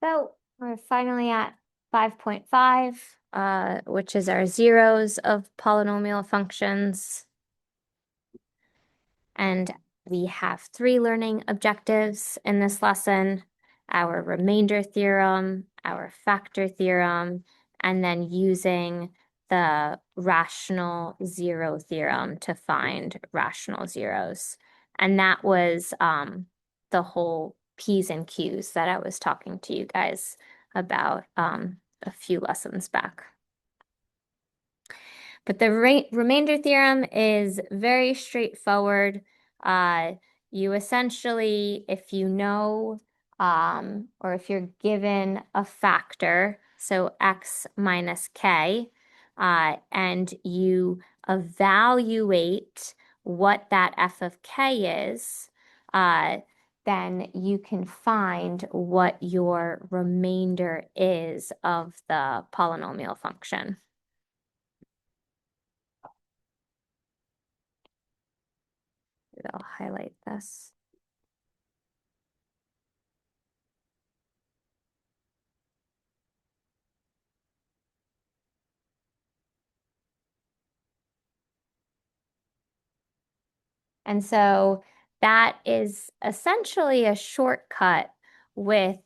So we're finally at 5.5, which is our zeros of polynomial functions. And we have 3 learning objectives in this lesson: our remainder theorem, our factor theorem, and then using the rational zero theorem to find rational zeros. And that was the whole P's and Q's that I was talking to you guys about a few lessons back. But the remainder theorem is very straightforward. You essentially, if you know, or if you're given a factor, so x minus k, and you evaluate what that f of k is, then you can find what your remainder is of the polynomial function. I'll highlight this. And so that is essentially a shortcut with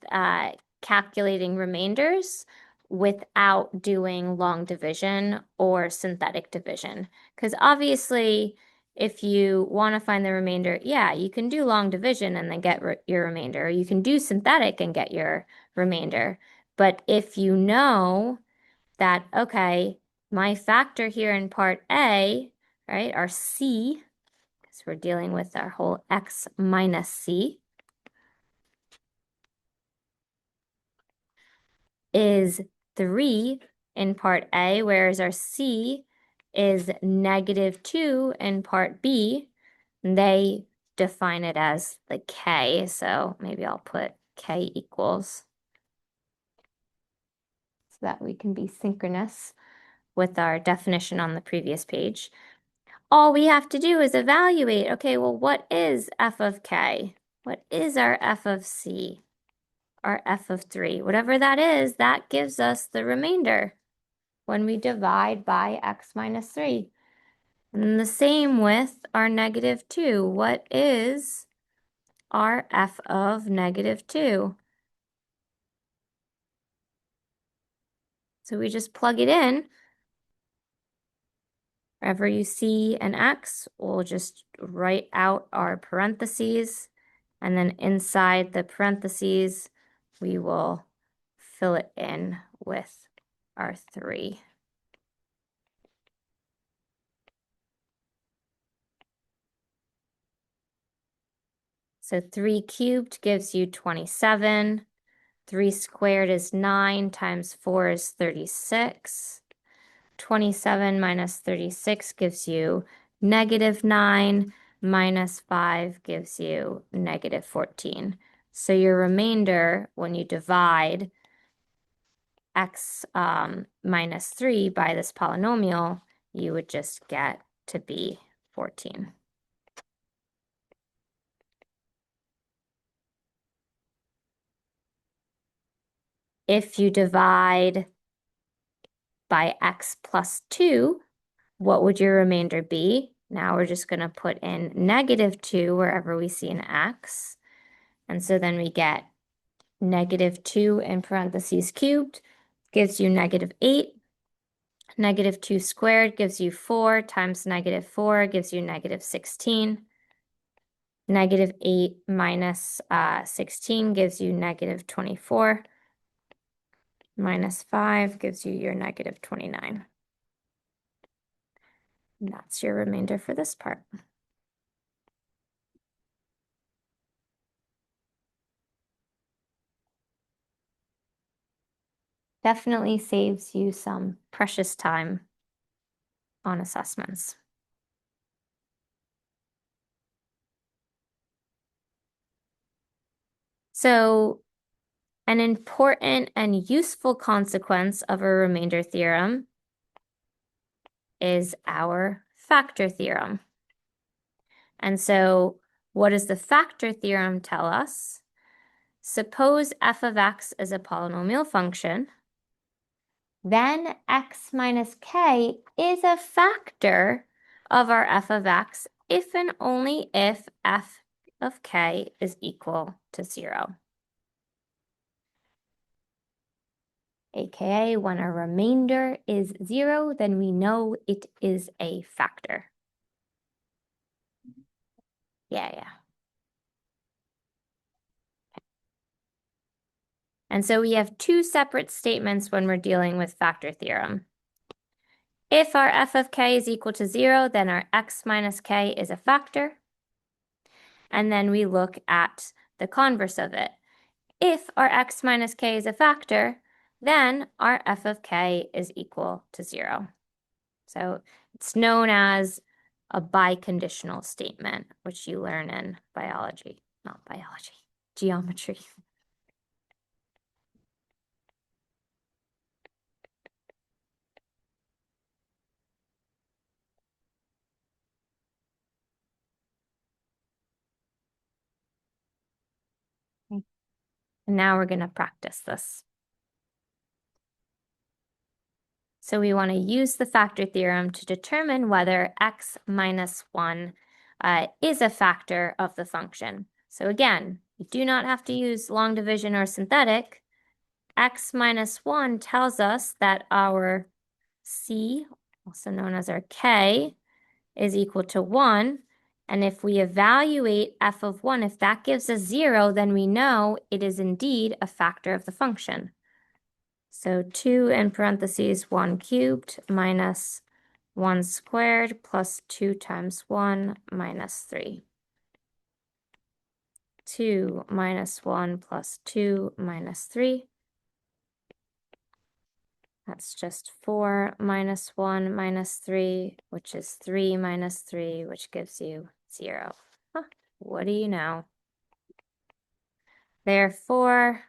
calculating remainders without doing long division or synthetic division. Because obviously, if you want to find the remainder, yeah, you can do long division and then get your remainder. You can do synthetic and get your remainder. But if you know that, okay, my factor here in part A, right, our C, because we're dealing with our whole x minus c, is 3 in part A, whereas our c is -2 in part B. They define it as the k, so maybe I'll put k equals so that we can be synchronous with our definition on the previous page. All we have to do is evaluate, okay, well, what is f of k? What is our f of c? Our f of 3. Whatever that is, that gives us the remainder when we divide by x minus 3. And the same with our -2. What is our f of -2? So we just plug it in. Wherever you see an x, we'll just write out our parentheses. And then inside the parentheses, we will fill it in with our 3. So 3 cubed gives you 27. 3 squared is 9 times 4 is 36. 27 minus 36 gives you -9 minus 5 gives you -14. So your remainder, when you divide x minus 3 by this polynomial, you would just get to be 14. If you divide by x plus 2, what would your remainder be? Now we're just going to put in -2 wherever we see an x. And so then we get -2 in parentheses cubed gives you -8. -2 squared gives you 4 times -4 gives you -16. -8 minus 16 gives you -24. Minus 5 gives you your -29. And that's your remainder for this part. Definitely saves you some precious time on assessments. So an important and useful consequence of a remainder theorem is our factor theorem. And so what does the factor theorem tell us? suppose f of x is a polynomial function, then x minus k is a factor of our f of x if and only if f of k is equal to 0. AKA, when a remainder is 0, then we know it is a factor. Yeah. And so we have two separate statements when we're dealing with factor theorem. If our f of k is equal to 0, then our x minus k is a factor. And then we look at the converse of it. If our x minus k is a factor, then our f of k is equal to 0. So it's known as a biconditional statement, which you learn in biology, not biology, geometry. And now we're going to practice this. So we want to use the factor theorem to determine whether x minus 1 is a factor of the function. So again, you do not have to use long division or synthetic. X minus 1 tells us that our c, also known as our k, is equal to 1. And if we evaluate f of 1, if that gives us 0, then we know it is indeed a factor of the function. So 2 in parentheses 1 cubed minus 1 squared plus 2 times 1 minus 3. 2 minus 1 plus 2 minus 3. That's just 4 minus 1 minus 3, which is 3 minus 3, which gives you 0. Huh, what do you know? Therefore,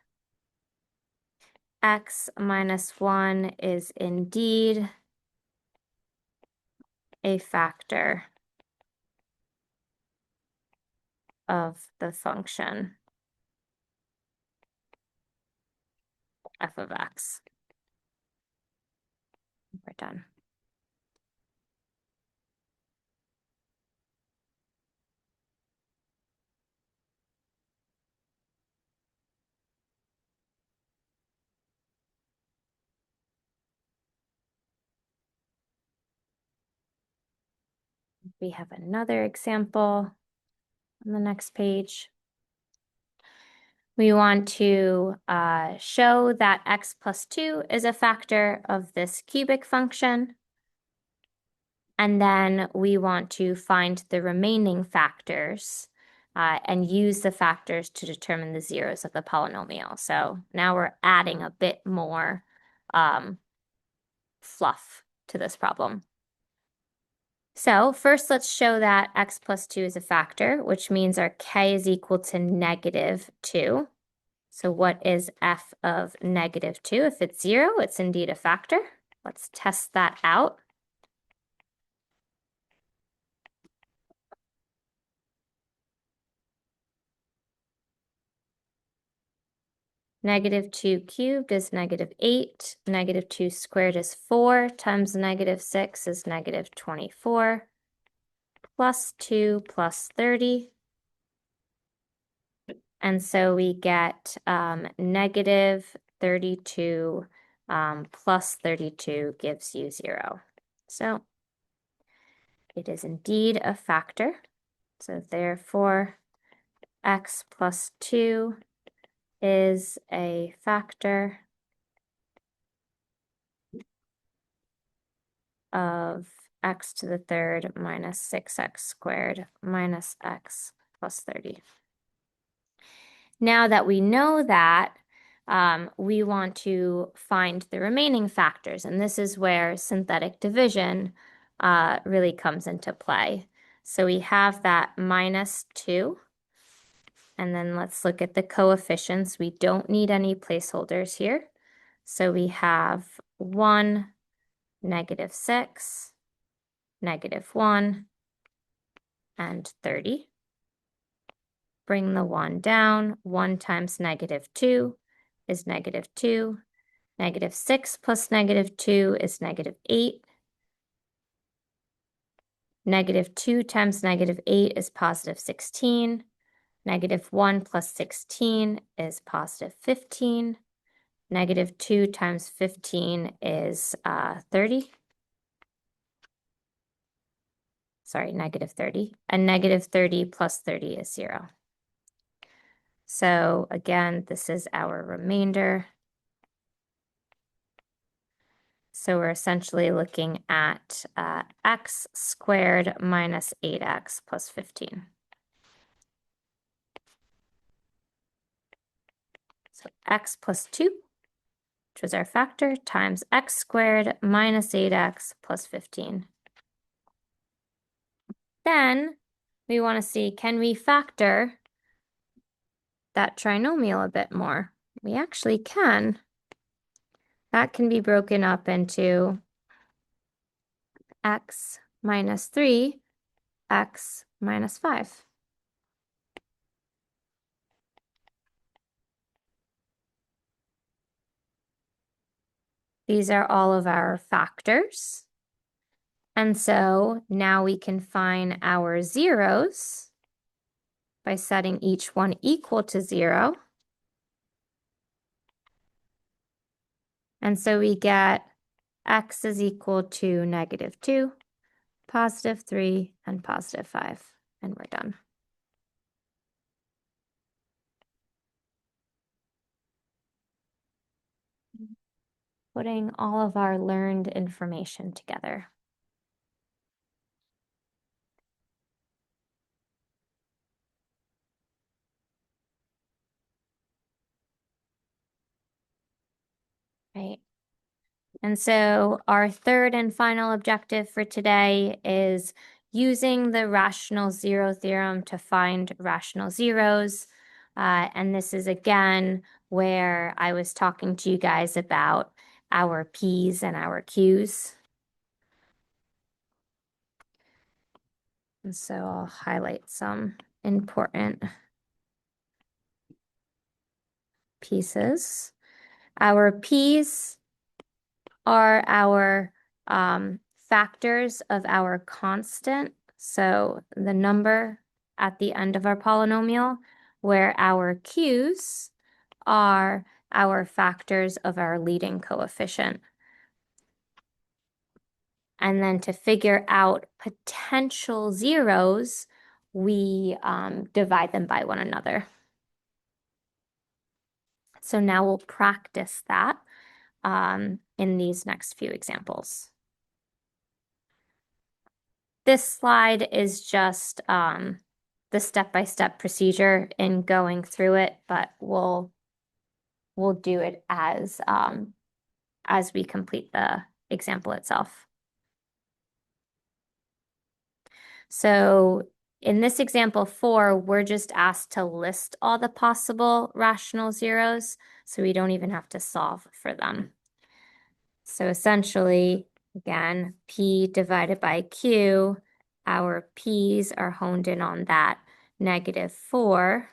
x minus 1 is indeed a factor of the function f of x. We're done. We have another example on the next page. We want to show that x plus 2 is a factor of this cubic function. And then we want to find the remaining factors and use the factors to determine the zeros of the polynomial. So now we're adding a bit more fluff to this problem. So first, let's show that x plus 2 is a factor, which means our k is equal to negative 2. So what is f of negative 2? If it's 0, it's indeed a factor. Let's test that out. Negative 2 cubed is negative 8. Negative 2 squared is 4 times negative 6 is negative 24. Plus 2 plus 30. And so we get negative 32 plus 32 gives you 0. So it is indeed a factor. So therefore, x plus 2 is a factor of x to the third minus 6x squared minus x plus 30. Now that we know that, we want to find the remaining factors, and this is where synthetic division really comes into play. So we have that minus 2, and then let's look at the coefficients. We don't need any placeholders here. So we have 1, negative 6, negative 1, and 30. bring the 1 down. 1 times -2 is -2. -6 plus -2 is -8. -2 times -8 is +16. -1 plus 16 is +15. -2 times 15 is 30. Sorry, -30. And -30 plus 30 is 0. So again, this is our remainder. So we're essentially looking at x squared minus 8x plus 15. So x plus 2, which was our factor, times x squared minus 8x plus 15. Then we want to see, can we factor that trinomial a bit more? We actually can. That can be broken up into x minus 3, x minus 5. These are all of our factors. And so now we can find our zeros by setting each one equal to 0. And so we get x is equal to -2, +3, and +5. And we're done. Putting all of our learned information together. Right. And so our third and final objective for today is using the rational zero theorem to find rational zeros. And this is again where I was talking to you guys about our P's and our Q's. And so I'll highlight some important pieces. Our P's are our factors of our constant, so the number at the end of our polynomial, where our Q's are our factors of our leading coefficient. And then to figure out potential zeros, we divide them by one another. So now we'll practice that in these next few examples. This slide is just the step-by-step procedure in going through it, but we'll do it as we complete the example itself. So in this example 4, we're just asked to list all the possible rational zeros, so we don't even have to solve for them. So essentially, again, P divided by Q, our P's are honed in on that -4.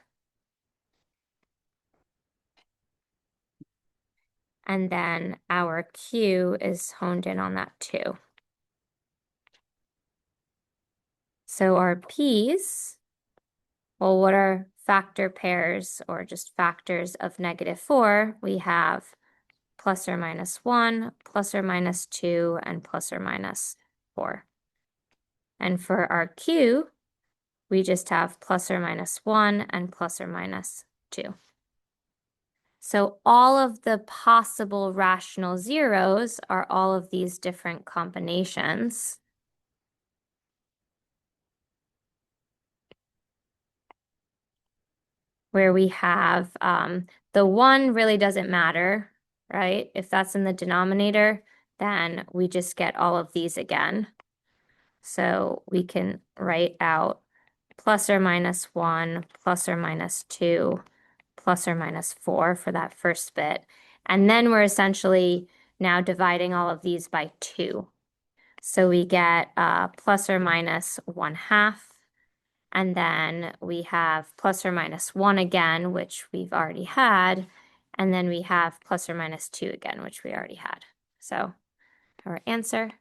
And then our Q is honed in on that 2. So our P's, well, what are factor pairs or just factors of -4? We have ±1, ±2, and ±4. And for our Q, we just have ±1 and ±2. So all of the possible rational zeros are all of these different combinations. Where we have the 1 really doesn't matter, right? If that's in the denominator, then we just get all of these again. So we can write out ±1, ±2, ±4 for that first bit. And then we're essentially now dividing all of these by 2. So we get ±1/2, And then we have plus or minus 1 again, which we've already had. And then we have plus or minus 2 again, which we already had. So our answer,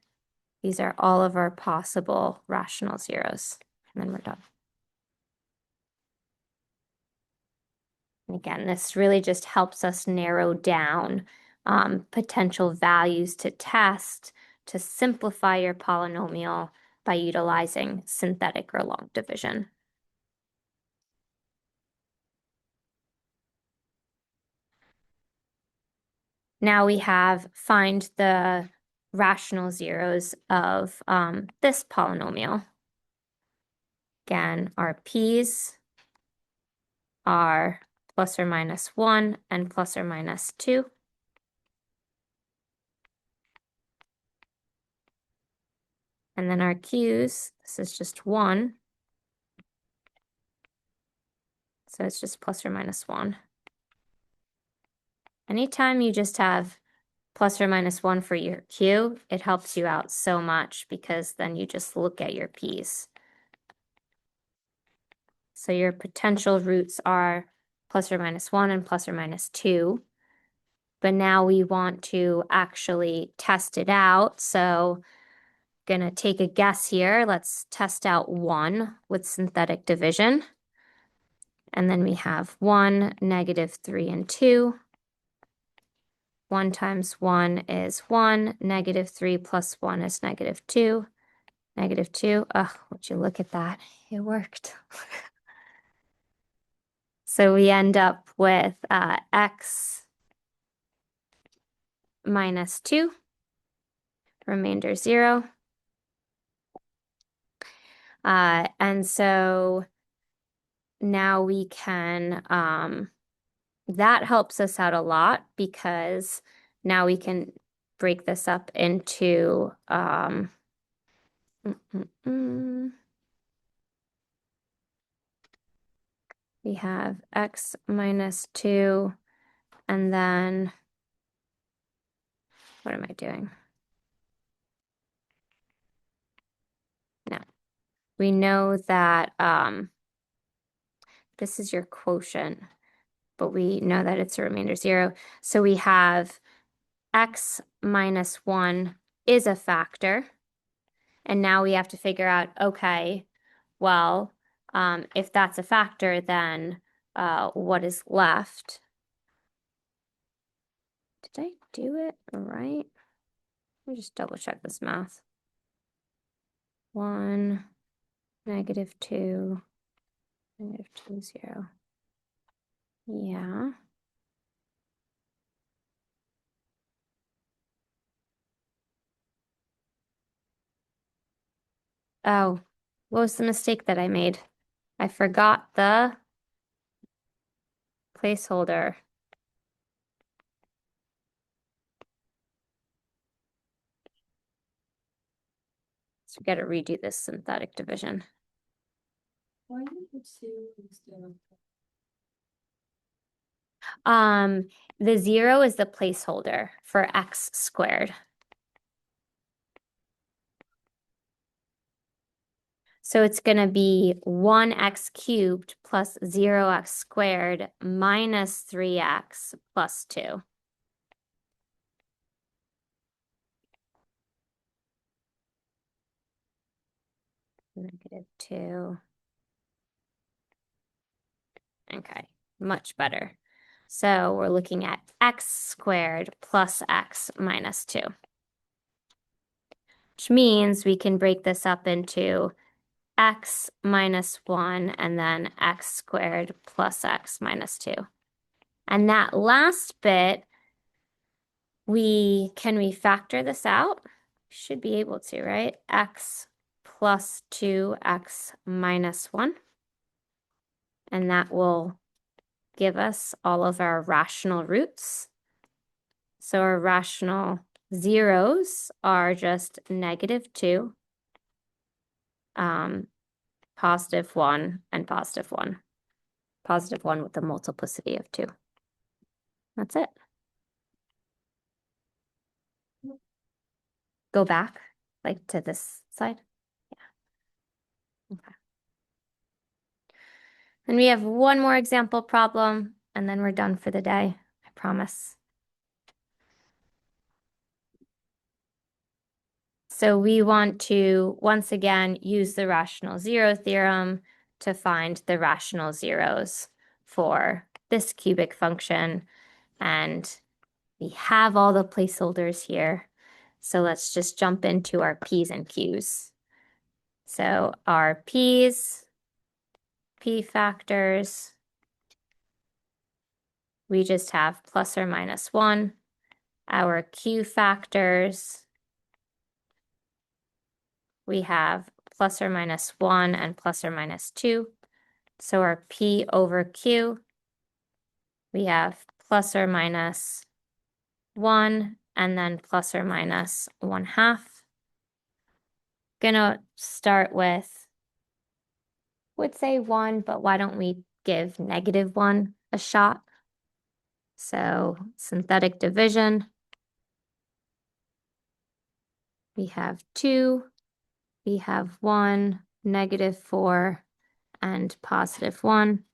these are all of our possible rational zeros. And then we're done. And again, this really just helps us narrow down potential values to test to simplify your polynomial by utilizing synthetic or long division. Now we have find the rational zeros of this polynomial. Again, our p's are plus or minus 1 and plus or minus 2. And then our q's, this is just 1. So it's just plus or minus 1. Anytime you just have plus or minus 1 for your q, it helps you out so much because then you just look at your p's. So your potential roots are plus or minus 1 and plus or minus 2. But now we want to actually test it out. So gonna take a guess here. Let's test out 1 with synthetic division. And then we have 1, negative 3, and 2. 1 times 1 is 1. Negative 3 plus 1 is negative 2. Negative 2. Oh, would you look at that? It worked. So we end up with x minus 2, remainder 0. And so now we can, that helps us out a lot because now we can break this up into, we have x minus 2, and then, what am I doing? No. We know that this is your quotient, but we know that it's a remainder 0. So we have x minus 1 is a factor. And now we have to figure out, okay, well, if that's a factor, then what is left? Did I do it right? Let me just double check this math. 1, negative 2, negative 2, 0. Yeah. Oh, what was the mistake that I made? I forgot the placeholder. So we got to redo this synthetic division. Why did you put 2 instead of The 0 is the placeholder for x squared. So it's going to be 1x cubed plus 0x squared minus 3x plus 2. Negative 2. Okay, much better. So we're looking at x squared plus x minus 2, which means we can break this up into x minus 1 and then x squared plus x minus 2. And that last bit, can we factor this out? Should be able to, right? X plus 2x minus 1. And that will give us all of our rational roots. So our rational zeros are just negative 2, positive 1, and positive 1. Positive 1 with a multiplicity of 2. That's it. Go back, like to this side. Yeah. Okay. And we have one more example problem, and then we're done for the day, I promise. So we want to, once again, use the rational zero theorem to find the rational zeros for this cubic function. And we have all the placeholders here. So let's just jump into our P's and Q's. So our P's, P factors, we just have plus or minus 1. Our Q factors, we have plus or minus 1 and plus or minus 2. So our P over Q, we have plus or minus 1 and then plus or minus 1/2. Gonna start with, would say 1, but why don't we give -1 a shot? So synthetic division, we have 2, we have 1, -4, and +1.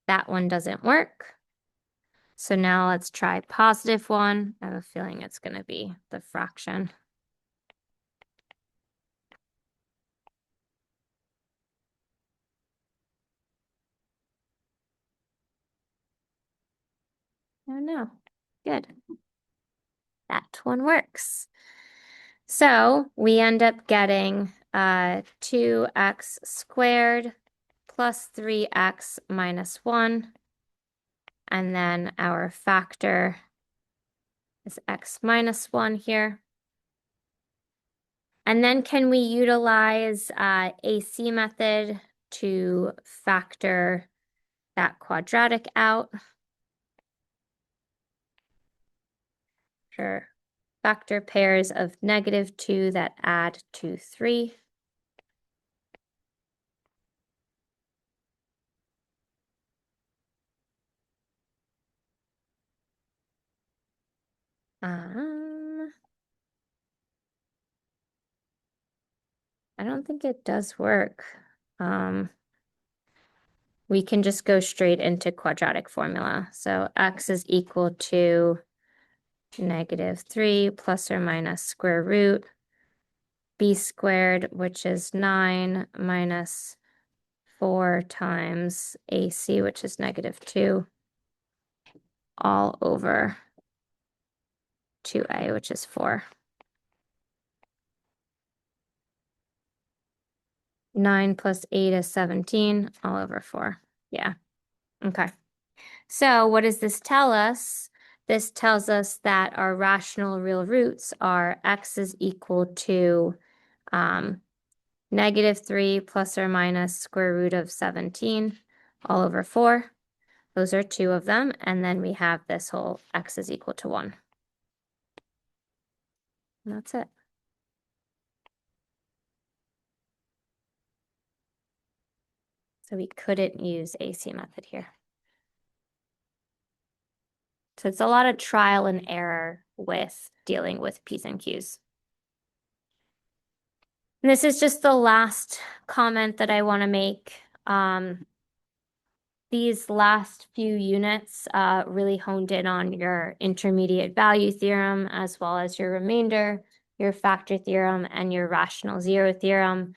That one doesn't work. So now let's try +1. I have a feeling it's going to be the fraction. Oh no, good. That one works. So we end up getting 2x squared plus 3x minus 1. And then our factor is x minus 1 here. And then can we utilize AC method to factor that quadratic out? Sure. Factor pairs of -2 that add to 3. I don't think it does work. We can just go straight into quadratic formula. So x is equal to -3 plus or minus square root b squared, which is 9 minus 4 times AC, which is -2, all over 2a, which is 4. 9 plus 8 is 17, all over 4. Yeah, okay. So what does this tell us? This tells us that our rational real roots are x is equal to -3 plus or minus square root of 17 all over 4. Those are two of them. And then we have this whole x is equal to 1. And that's it. So we couldn't use AC method here. So it's a lot of trial and error with dealing with P's and Q's. And this is just the last comment that I want to make. These last few units really honed in on your intermediate value theorem, as well as your remainder, your factor theorem, and your rational zero theorem.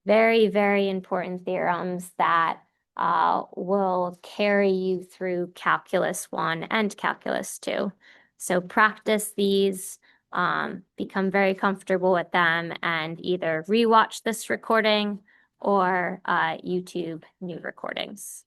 Very, very important theorems that will carry you through Calculus 1 and Calculus 2. So practice these, become very comfortable with them, and either rewatch this recording or YouTube new recordings.